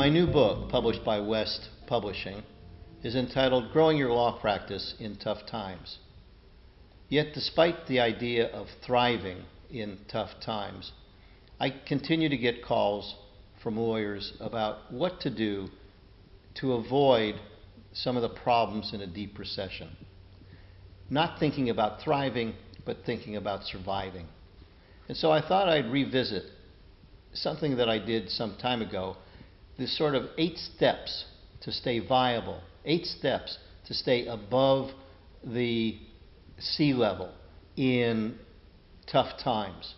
My new book, published by West Publishing, is entitled Growing Your Law Practice in Tough Times. Yet despite the idea of thriving in tough times, I continue to get calls from lawyers about what to do to avoid some of the problems in a deep recession. Not thinking about thriving, but thinking about surviving. And so I thought I'd revisit something that I did some time ago, this sort of 8 steps to stay viable, 8 steps to stay above the sea level in tough times.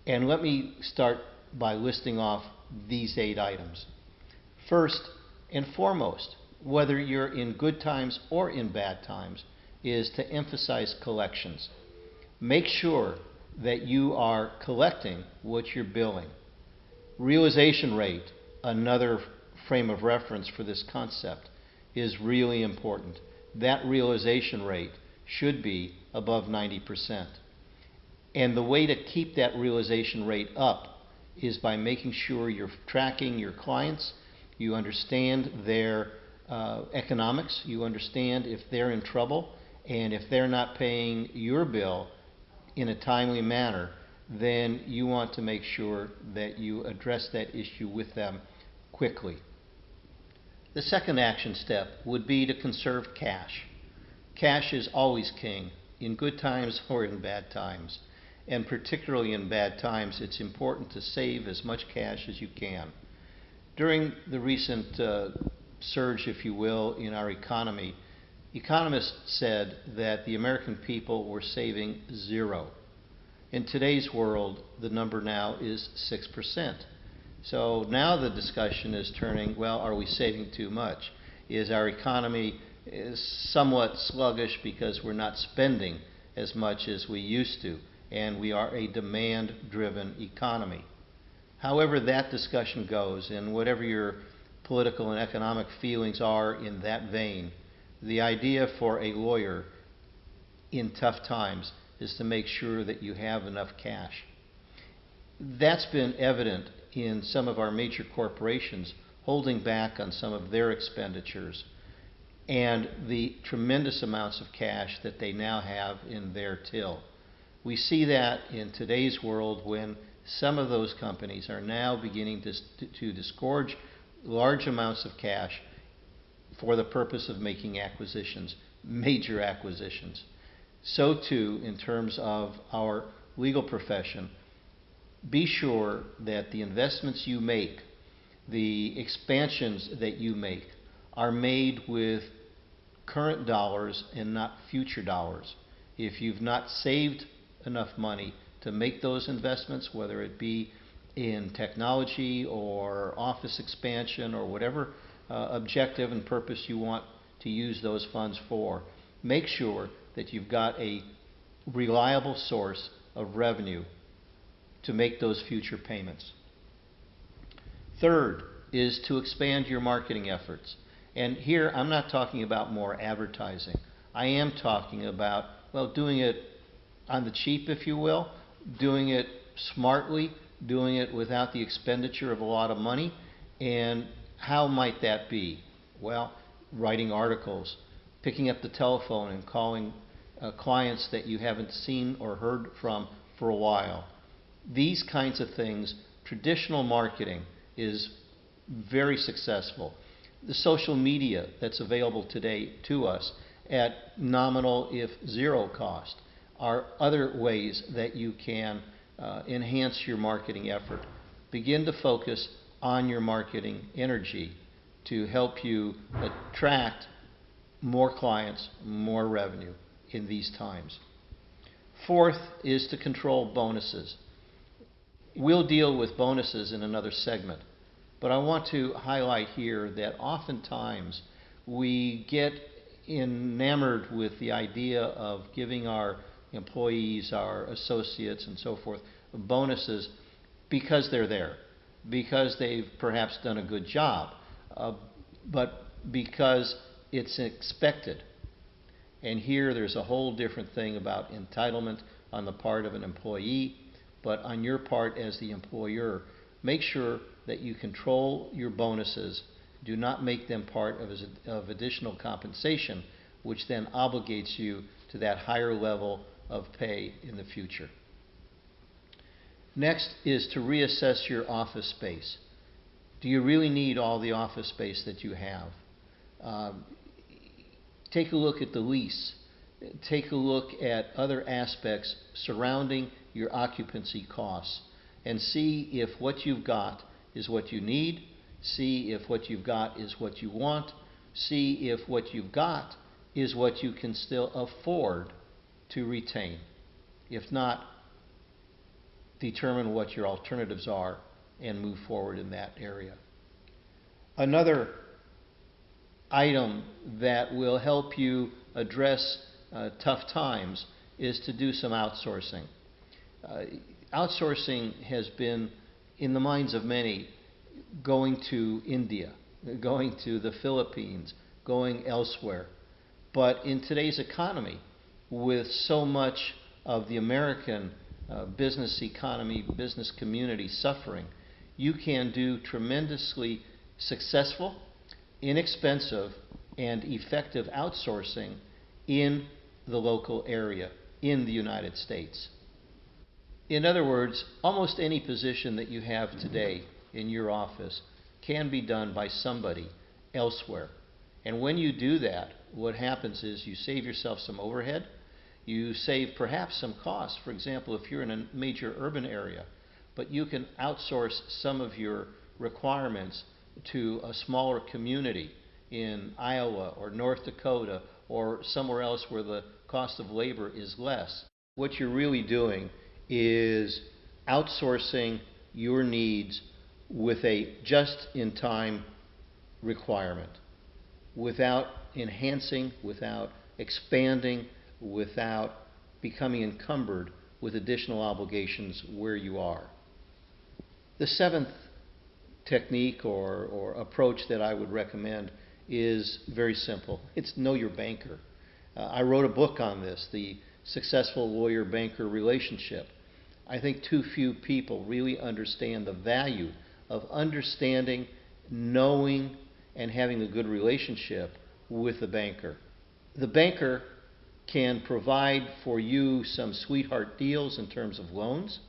And let me start by listing off these 8 items. First and foremost, whether you're in good times or in bad times, is to emphasize collections. Make sure that you are collecting what you're billing. Realization rate, another frame of reference for this concept, is really important. That realization rate should be above 90%. And the way to keep that realization rate up is by making sure you're tracking your clients, you understand their economics, you understand if they're in trouble, and if they're not paying your bill in a timely manner, then you want to make sure that you address that issue with them quickly. The second action step would be to conserve cash. Cash is always king, in good times or in bad times. And particularly in bad times, it's important to save as much cash as you can. During the recent surge, if you will, in our economy, economists said that the American people were saving 0. In today's world, the number now is 6%. So now the discussion is turning, well, are we saving too much? Is our economy somewhat sluggish because we're not spending as much as we used to, and we are a demand-driven economy? However that discussion goes, and whatever your political and economic feelings are in that vein, the idea for a lawyer in tough times is to make sure that you have enough cash. That's been evident in some of our major corporations holding back on some of their expenditures and the tremendous amounts of cash that they now have in their till. We see that in today's world when some of those companies are now beginning to disgorge large amounts of cash for the purpose of making acquisitions, major acquisitions. So too, in terms of our legal profession, be sure that the investments you make, the expansions that you make, are made with current dollars and not future dollars. If you've not saved enough money to make those investments, whether it be in technology or office expansion or whatever objective and purpose you want to use those funds for, make sure that you've got a reliable source of revenue to make those future payments. Third is to expand your marketing efforts. And here I'm not talking about more advertising. I am talking about, well, doing it on the cheap, if you will, doing it smartly, doing it without the expenditure of a lot of money. And how might that be? Well, writing articles, picking up the telephone and calling clients that you haven't seen or heard from for a while. These kinds of things, traditional marketing is very successful. The social media that's available today to us at nominal, if zero cost, are other ways that you can enhance your marketing effort. Begin to focus on your marketing energy to help you attract more clients, more revenue in these times. Fourth is to control bonuses. We'll deal with bonuses in another segment, but I want to highlight here that oftentimes we get enamored with the idea of giving our employees, our associates, and so forth, bonuses because they're there, because they've perhaps done a good job, but because it's expected. And here there's a whole different thing about entitlement on the part of an employee, but on your part as the employer, make sure that you control your bonuses. Do not make them part of additional compensation, which then obligates you to that higher level of pay in the future. Next is to reassess your office space. Do you really need all the office space that you have? Take a look at the lease. Take a look at other aspects surrounding your occupancy costs and see if what you've got is what you need. See if what you've got is what you want. See if what you've got is what you can still afford to retain. If not, determine what your alternatives are and move forward in that area. Another item that will help you address tough times is to do some outsourcing. Outsourcing has been, in the minds of many, going to India, going to the Philippines, going elsewhere. But in today's economy, with so much of the American business economy, business community suffering, you can do tremendously successful, inexpensive, and effective outsourcing in the local area in the United States. In other words, almost any position that you have today in your office can be done by somebody elsewhere. And when you do that, what happens is you save yourself some overhead, you save perhaps some costs. For example, if you're in a major urban area, but you can outsource some of your requirements to a smaller community in Iowa or North Dakota or somewhere else where the cost of labor is less. What you're really doing is outsourcing your needs with a just-in-time requirement, without enhancing, without expanding, without becoming encumbered with additional obligations where you are. The seventh technique or approach that I would recommend is very simple. It's know your banker. I wrote a book on this, The Successful Lawyer-Banker Relationship. I think too few people really understand the value of understanding, knowing, and having a good relationship with the banker. The banker can provide for you some sweetheart deals in terms of loans.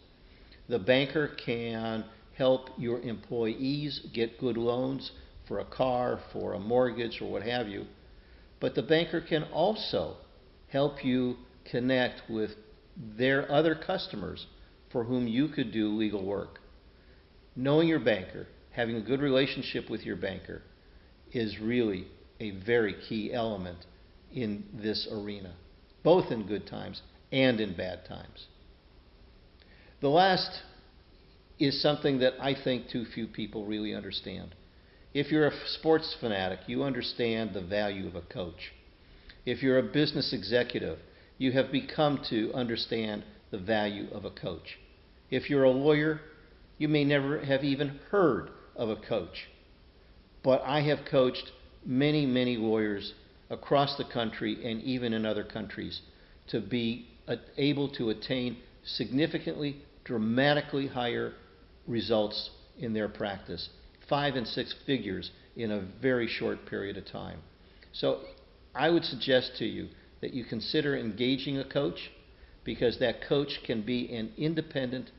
The banker can help your employees get good loans for a car, for a mortgage, or what have you. But the banker can also help you connect with their other customers for whom you could do legal work. Knowing your banker, having a good relationship with your banker, is really a very key element in this arena, both in good times and in bad times. The last is something that I think too few people really understand. If you're a sports fanatic, you understand the value of a coach. If you're a business executive, you have become to understand the value of a coach. If you're a lawyer, you may never have even heard of a coach. But I have coached many, many lawyers across the country and even in other countries to be able to attain significantly, dramatically higher results in their practice, 5 and 6 figures in a very short period of time. So I would suggest to you that you consider engaging a coach, because that coach can be an independent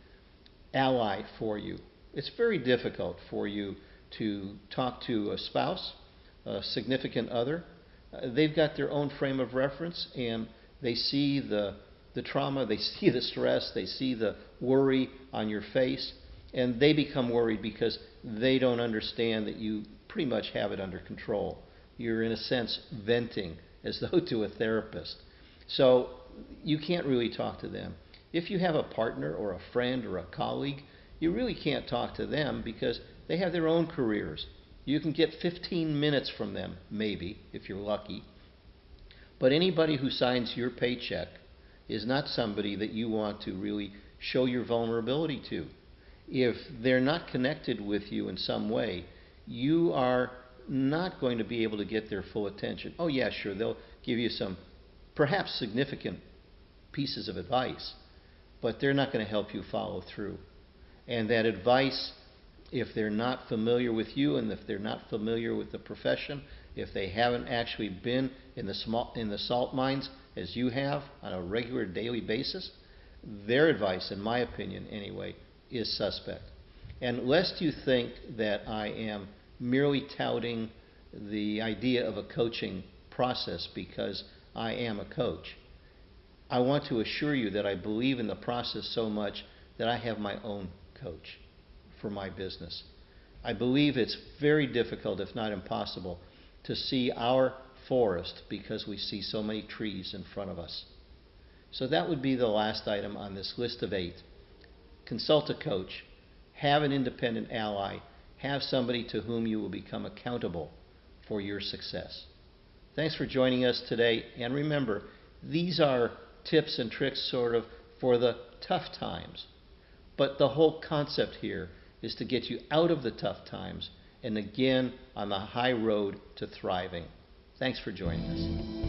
ally for you. It's very difficult for you to talk to a spouse, a significant other. They've got their own frame of reference, and they see the trauma, they see the stress, they see the worry on your face, and they become worried because they don't understand that you pretty much have it under control. You're, in a sense, venting as though to a therapist. So you can't really talk to them. If you have a partner or a friend or a colleague, you really can't talk to them because they have their own careers. You can get 15 minutes from them, maybe, if you're lucky. But anybody who signs your paycheck is not somebody that you want to really show your vulnerability to. If they're not connected with you in some way, you are not going to be able to get their full attention. Oh yeah, sure, they'll give you some perhaps significant pieces of advice, but they're not going to help you follow through. And that advice if they're not familiar with you and if they're not familiar with the profession, if they haven't actually been in the salt mines as you have on a regular daily basis, their advice, in my opinion anyway, is suspect. And lest you think that I am merely touting the idea of a coaching process because I am a coach, I want to assure you that I believe in the process so much that I have my own coach for my business. I believe it's very difficult, if not impossible, to see our forest because we see so many trees in front of us. So that would be the last item on this list of 8. Consult a coach. Have an independent ally. Have somebody to whom you will become accountable for your success. Thanks for joining us today. And remember, these are tips and tricks sort of for the tough times. But the whole concept here is to get you out of the tough times and again on the high road to thriving. Thanks for joining us.